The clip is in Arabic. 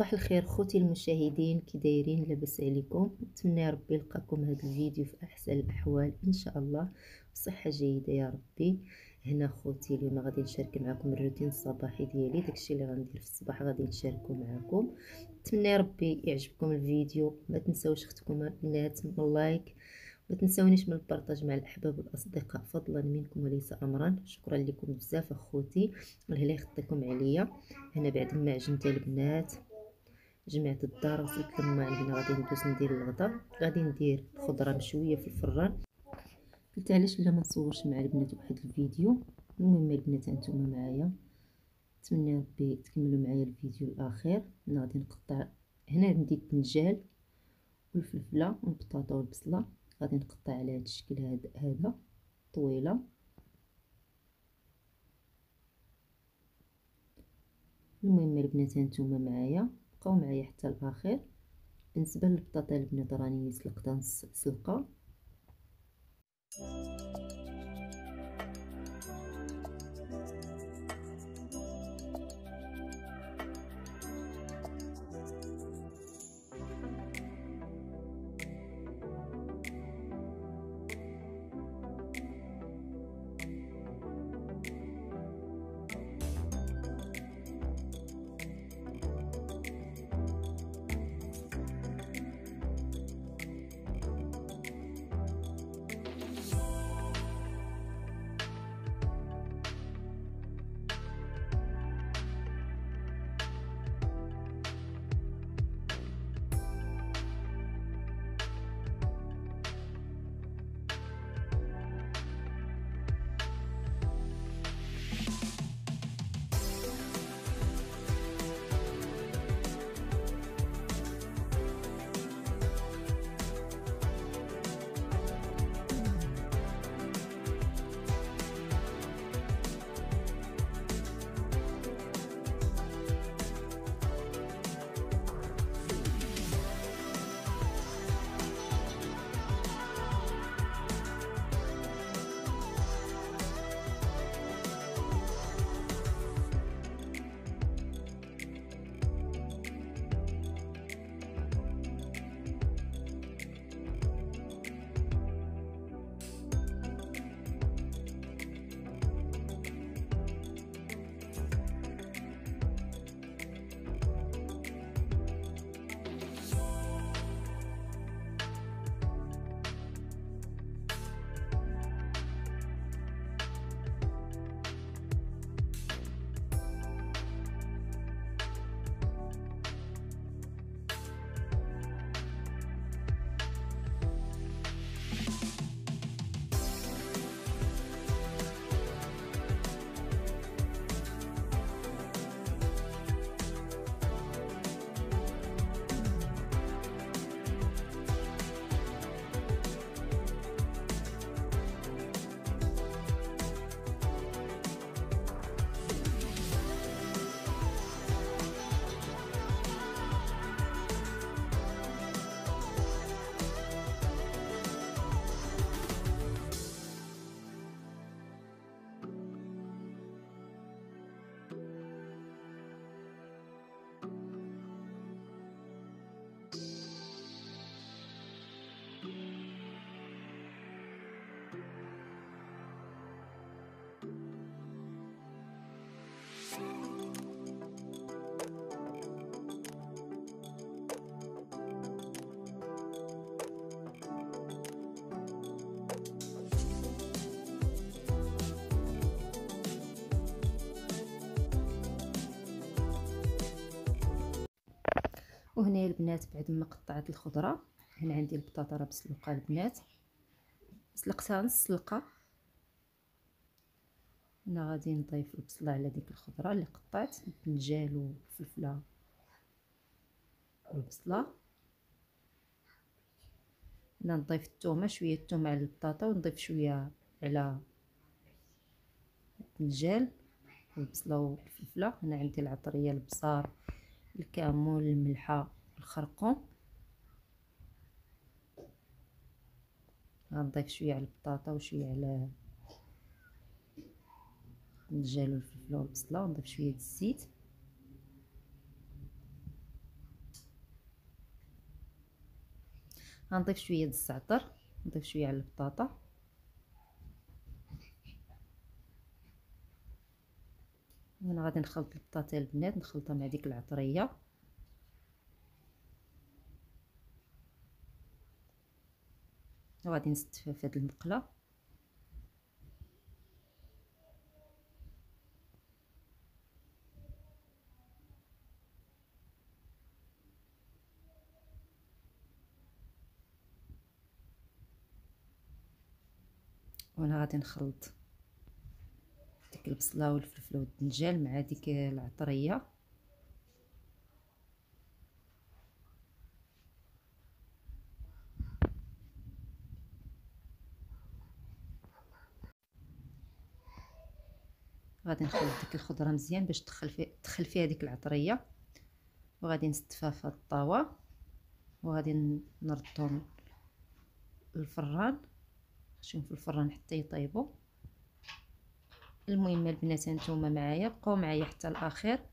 صباح الخير خوتي المشاهدين، كي دايرين؟ لاباس عليكم؟ نتمنى ربي يلقاكم هذا الفيديو في احسن الاحوال ان شاء الله، بصحه جيده يا ربي. هنا خوتي اليوم غادي نشارك معكم الروتين الصباحي ديالي، داكشي اللي غندير في الصباح غادي نشاركو معكم. نتمنى ربي يعجبكم الفيديو. ما تنساوش اختكم البنات من اللايك، ما تنساونيش من البارطاج مع الاحباب والاصدقاء فضلا منكم وليس امرا. شكرا لكم بزاف اخوتي، الله لا يخطيكم عليا. هنا بعد ما عجنت البنات جمعت الدار وصلت لما هنا غادي ندوز ندير الغدا. غادي ندير الخضره مشويه في الفران. قلت علاش لا ما نصورش مع البنات واحد الفيديو. المهم البنات هانتوما معايا، نتمنى ربي تكملوا معايا الفيديو الاخير. هنا غادي نقطع، هنا ندير الدنجال والفلفله والبطاطا والبصله، غادي نقطع على هذا الشكل هذا طويله. المهم البنات هانتوما معايا، بقاو معايا حتى الاخير. بالنسبه للبطاطا البنات راني سلقتها نص سلقه. وهنا البنات بعد ما قطعت الخضره، هنا عندي البطاطا راه مسلوقه البنات، سلقتها نص سلقه. هنا غادي نضيف البصله على ديك الخضره اللي قطعت، الدنجال والفلفله والبصله. هنا نضيف الثومه، شويه الثومه على البطاطا، ونضيف شويه على الدنجال والبصله والفلفله. هنا عندي العطريه، البصار، الكمون، الملحه، الخرقوم. غنضيف شويه على البطاطا وشويه على الدجاج والفلفله والبصله، ونضيف شويه الزيت. غنضيف شويه د الزعتر، نضيف شويه على البطاطا. وانا غادي نخلط البطاطا البنات، نخلطها مع ديك العطريه. وغادي نستفها في هذه المقله. وانا غادي نخلط ديك البصله والفلفل والدنجال مع ديك العطريه. غادي نخلط ديك الخضره مزيان باش تدخل فيها ديك العطريه. وغادي نستفها في الطاوه، وغادي نردهم للفران، نخشيهم في الفران حتى يطيبوا. المهم البنات هانتوما معايا، بقاو معايا حتى الاخير.